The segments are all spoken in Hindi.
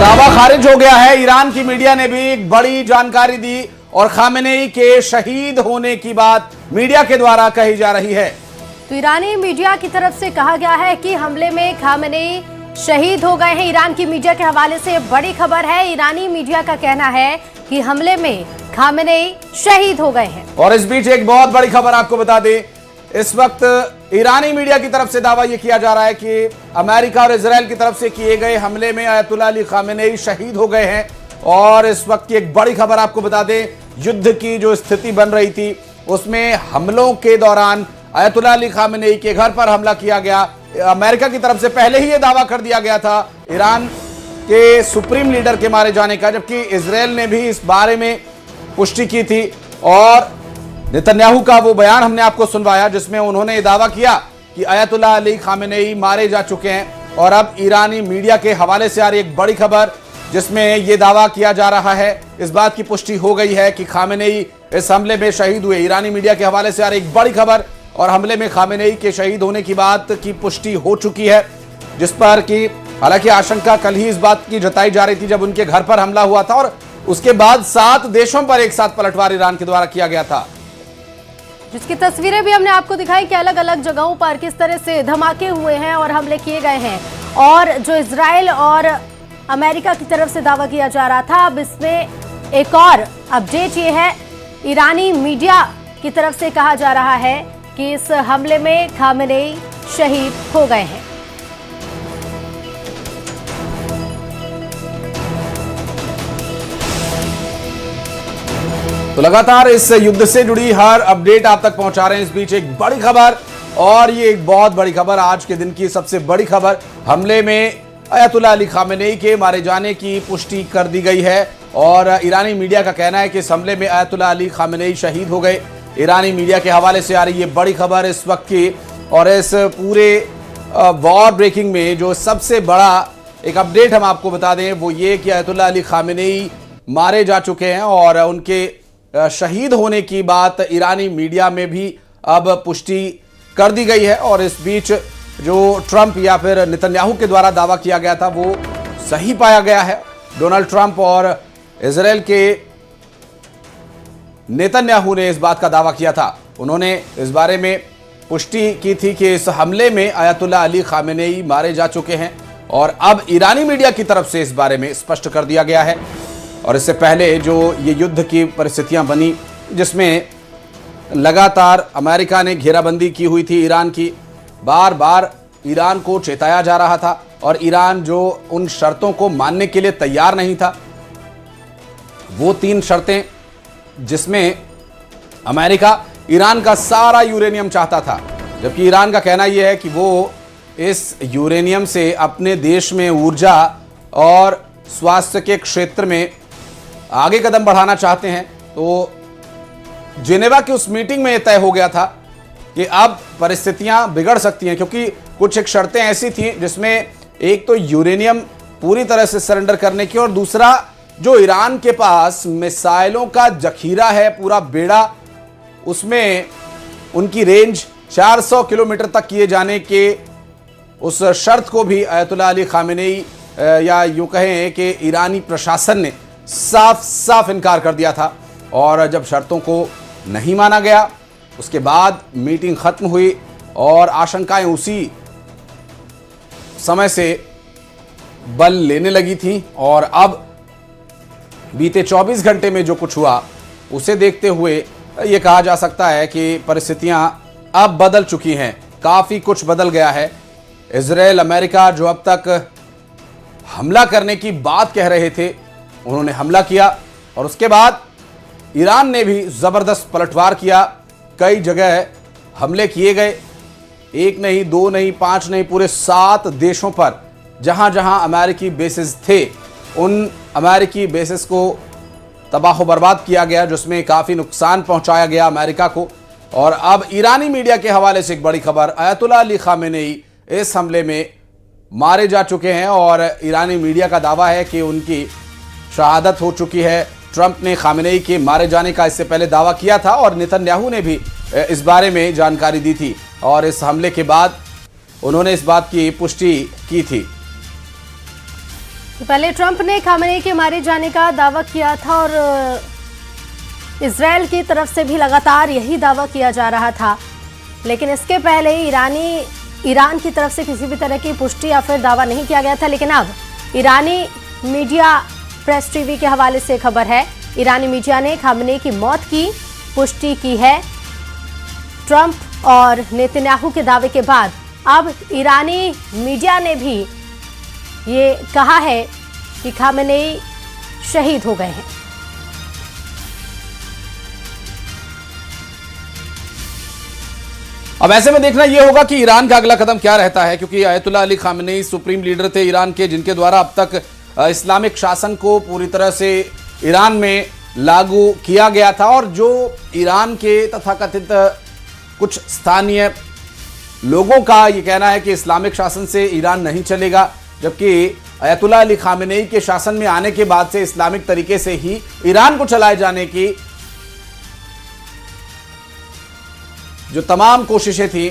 दावा खारिज हो गया है। ईरान की मीडिया ने भी एक बड़ी जानकारी दी और खामेनेई के शहीद होने की बात मीडिया के द्वारा कही जा रही है। तो ईरानी मीडिया की तरफ से कहा गया है कि हमले में खामेनेई शहीद हो गए हैं। ईरान की मीडिया के हवाले से बड़ी खबर है। ईरानी मीडिया का कहना है कि हमले में खामेनेई शहीद हो गए हैं। और इस बीच एक बहुत बड़ी खबर आपको बता दें, इस वक्त ईरानी मीडिया की तरफ से दावा यह किया जा रहा है कि अमेरिका और इजराइल की तरफ से किए गए हमले में अयतुल्लाह अली खामेनेई शहीद हो गए हैं। और इस वक्त की एक बड़ी खबर आपको बता दें, युद्ध की जो स्थिति बन रही थी उसमें हमलों के दौरान अयतुल्लाह अली खामेनेई के घर पर हमला किया गया। अमेरिका की तरफ से पहले ही यह दावा कर दिया गया था ईरान के सुप्रीम लीडर के मारे जाने का, जबकि इजराइल ने भी इस बारे में पुष्टि की थी। और नेतन्याहू का वो बयान हमने आपको सुनवाया जिसमें उन्होंने दावा किया कि अयतुल्लाह अली खामेनेई मारे जा चुके हैं। और अब ईरानी मीडिया के हवाले से आ रही एक बड़ी खबर जिसमें यह दावा किया जा रहा है, इस बात की पुष्टि हो गई है कि खामेनेई इस हमले में शहीद हुए। ईरानी मीडिया के हवाले से आ रही एक बड़ी खबर और हमले में खामेनेई के शहीद होने की बात की पुष्टि हो चुकी है, जिस पर कि हालांकि आशंका कल ही इस बात की जताई जा रही थी जब उनके घर पर हमला हुआ था और उसके बाद 7 देशों पर एक साथ पलटवार ईरान के द्वारा किया गया था, जिसकी तस्वीरें भी हमने आपको दिखाई कि अलग अलग जगहों पर किस तरह से धमाके हुए हैं और हमले किए गए हैं। और जो इजराइल और अमेरिका की तरफ से दावा किया जा रहा था, अब इसमें एक और अपडेट ये है, ईरानी मीडिया की तरफ से कहा जा रहा है कि इस हमले में खामेनेई शहीद हो गए हैं। तो लगातार इस युद्ध से जुड़ी हर अपडेट आप तक पहुंचा रहे हैं। इस बीच एक बड़ी खबर, और ये एक बहुत बड़ी खबर, आज के दिन की सबसे बड़ी खबर, हमले में अयतुल्लाह अली खामेनेई के मारे जाने की पुष्टि कर दी गई है। और ईरानी मीडिया का कहना है कि इस हमले में अयतुल्लाह अली खामेनेई शहीद हो गए। ईरानी मीडिया के हवाले से आ रही ये बड़ी खबर इस वक्त की, और इस पूरे वॉर ब्रेकिंग में जो सबसे बड़ा एक अपडेट हम आपको बता दें वो ये कि अयतुल्लाह अली खामेनेई मारे जा चुके हैं और उनके शहीद होने की बात ईरानी मीडिया में भी अब पुष्टि कर दी गई है। और इस बीच जो ट्रंप या फिर नेतन्याहू के द्वारा दावा किया गया था वो सही पाया गया है। डोनाल्ड ट्रंप और इजराइल के नेतन्याहू ने इस बात का दावा किया था। उन्होंने इस बारे में पुष्टि की थी कि इस हमले में अयतुल्लाह अली खामेनेई मारे जा चुके हैं, और अब ईरानी मीडिया की तरफ से इस बारे में स्पष्ट कर दिया गया है। और इससे पहले जो ये युद्ध की परिस्थितियां बनी जिसमें लगातार अमेरिका ने घेराबंदी की हुई थी ईरान की, बार बार ईरान को चेताया जा रहा था और ईरान जो उन शर्तों को मानने के लिए तैयार नहीं था, वो 3 शर्तें जिसमें अमेरिका ईरान का सारा यूरेनियम चाहता था, जबकि ईरान का कहना यह है कि वो इस यूरेनियम से अपने देश में ऊर्जा और स्वास्थ्य के क्षेत्र में आगे कदम बढ़ाना चाहते हैं। तो जिनेवा की उस मीटिंग में यह तय हो गया था कि अब परिस्थितियां बिगड़ सकती हैं, क्योंकि कुछ एक शर्तें ऐसी थीं जिसमें एक तो यूरेनियम पूरी तरह से सरेंडर करने की, और दूसरा जो ईरान के पास मिसाइलों का जखीरा है पूरा बेड़ा, उसमें उनकी रेंज 400 किलोमीटर तक किए जाने के उस शर्त को भी अयतुल्लाह अली खामेनेई या यूं कहें कि ईरानी प्रशासन ने साफ साफ इनकार कर दिया था। और जब शर्तों को नहीं माना गया उसके बाद मीटिंग खत्म हुई और आशंकाएं उसी समय से बल लेने लगी थी। और अब बीते 24 घंटे में जो कुछ हुआ उसे देखते हुए यह कहा जा सकता है कि परिस्थितियां अब बदल चुकी हैं, काफ़ी कुछ बदल गया है। इजराइल अमेरिका जो अब तक हमला करने की बात कह रहे थे, उन्होंने हमला किया और उसके बाद ईरान ने भी ज़बरदस्त पलटवार किया। कई जगह हमले किए गए, 1 नहीं 2 नहीं 5 नहीं, पूरे 7 देशों पर जहां जहां अमेरिकी बेसेस थे उन अमेरिकी बेसेस को तबाह बर्बाद किया गया, जिसमें काफ़ी नुकसान पहुंचाया गया अमेरिका को। और अब ईरानी मीडिया के हवाले से एक बड़ी खबर, अयतुल्लाह अली खामेनेई इस हमले में मारे जा चुके हैं और ईरानी मीडिया का दावा है कि उनकी शहादत हो चुकी है। ट्रंप ने खामेनेई के मारे जाने का इससे पहले दावा किया था और नेतन्याहू ने भी इस बारे में जानकारी दी थी, और इस हमले के बाद उन्होंने इस बात की पुष्टि की थी। तो पहले ट्रंप ने खामेनेई के मारे जाने का दावा किया था और इजराइल की तरफ से भी लगातार यही दावा किया जा रहा था, लेकिन इसके पहले ईरान की तरफ से किसी भी तरह की पुष्टि या फिर दावा नहीं किया गया था। लेकिन अब ईरानी मीडिया प्रेस टीवी के हवाले से खबर है, ईरानी मीडिया ने खामेनेई की मौत की पुष्टि की है। ट्रंप और नेतन्याहू के दावे के बाद अब ईरानी मीडिया ने भी ये कहा है कि खामेनेई शहीद हो गए हैं। अब ऐसे में देखना यह होगा कि ईरान का अगला कदम क्या रहता है, क्योंकि अयतुल्ला अली खामेनेई सुप्रीम लीडर थे ईरान के, जिनके द्वारा अब तक इस्लामिक शासन को पूरी तरह से ईरान में लागू किया गया था। और जो ईरान के तथाकथित कुछ स्थानीय लोगों का ये कहना है कि इस्लामिक शासन से ईरान नहीं चलेगा, जबकि अयतुल्ला अली खामेनेई के शासन में आने के बाद से इस्लामिक तरीके से ही ईरान को चलाए जाने की जो तमाम कोशिशें थी,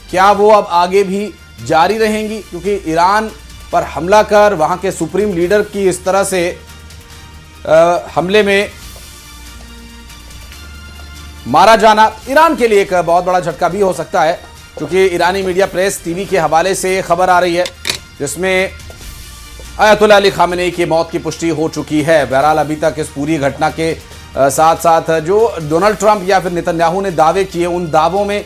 क्या वो अब आगे भी जारी रहेंगी? क्योंकि ईरान पर हमला कर वहां के सुप्रीम लीडर की इस तरह से हमले में मारा जाना ईरान के लिए एक बहुत बड़ा झटका भी हो सकता है, क्योंकि ईरानी मीडिया प्रेस टीवी के हवाले से खबर आ रही है जिसमें अयतुल्ला अली खामेनेई की मौत की पुष्टि हो चुकी है। बहरहाल अभी तक इस पूरी घटना के साथ साथ जो डोनाल्ड ट्रंप या फिर नेतन्याहू ने दावे किए, उन दावों में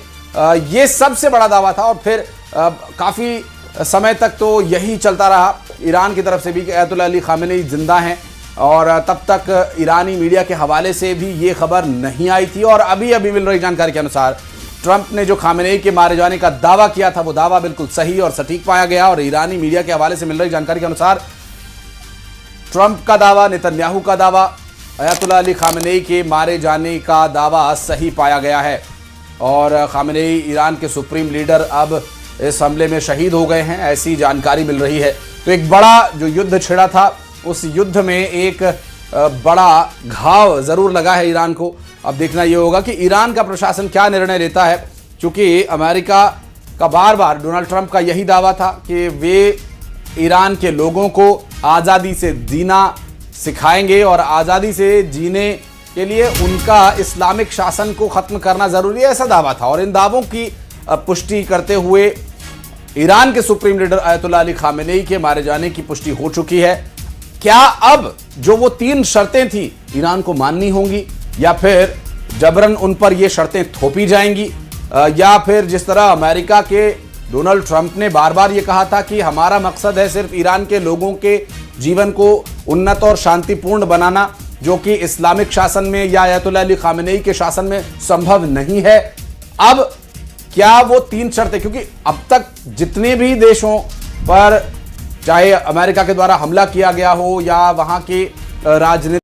ये सबसे बड़ा दावा था। और फिर काफ़ी समय तक तो यही चलता रहा ईरान की तरफ से भी कि अयतुल्ला अली खामेनेई जिंदा हैं, और तब तक ईरानी मीडिया के हवाले से भी ये खबर नहीं आई थी। और अभी अभी मिल रही जानकारी के अनुसार ट्रंप ने जो खामेनेई के मारे जाने का दावा किया था, वो दावा बिल्कुल सही और सटीक पाया गया। और ईरानी मीडिया के हवाले से मिल रही जानकारी के अनुसार ट्रंप का दावा, नेतन्याहू का दावा, अयतुल्ला अली खामेनेई के मारे जाने का दावा सही पाया गया है। और खामेनेई ईरान के सुप्रीम लीडर अब इस हमले में शहीद हो गए हैं, ऐसी जानकारी मिल रही है। तो एक बड़ा जो युद्ध छिड़ा था, उस युद्ध में एक बड़ा घाव जरूर लगा है ईरान को। अब देखना यह होगा कि ईरान का प्रशासन क्या निर्णय लेता है, क्योंकि अमेरिका का बार बार डोनाल्ड ट्रंप का यही दावा था कि वे ईरान के लोगों को आज़ादी से जीना सिखाएंगे और आज़ादी से जीने के लिए उनका इस्लामिक शासन को ख़त्म करना ज़रूरी है, ऐसा दावा था। और इन दावों की पुष्टि करते हुए ईरान के सुप्रीम लीडर अयतुल्ला अली खामेनेई के मारे जाने की पुष्टि हो चुकी है। क्या अब जो वो 3 शर्तें थी ईरान को माननी होंगी, या फिर जबरन उन पर ये शर्तें थोपी जाएंगी, या फिर जिस तरह अमेरिका के डोनाल्ड ट्रंप ने बार बार ये कहा था कि हमारा मकसद है सिर्फ ईरान के लोगों के जीवन को उन्नत और शांतिपूर्ण बनाना, जो कि इस्लामिक शासन में या अयतुल्ला अली खामेनेई के शासन में संभव नहीं है। अब क्या वो 3 शर्तें, क्योंकि अब तक जितने भी देशों पर चाहे अमेरिका के द्वारा हमला किया गया हो या वहां के राजनीतिक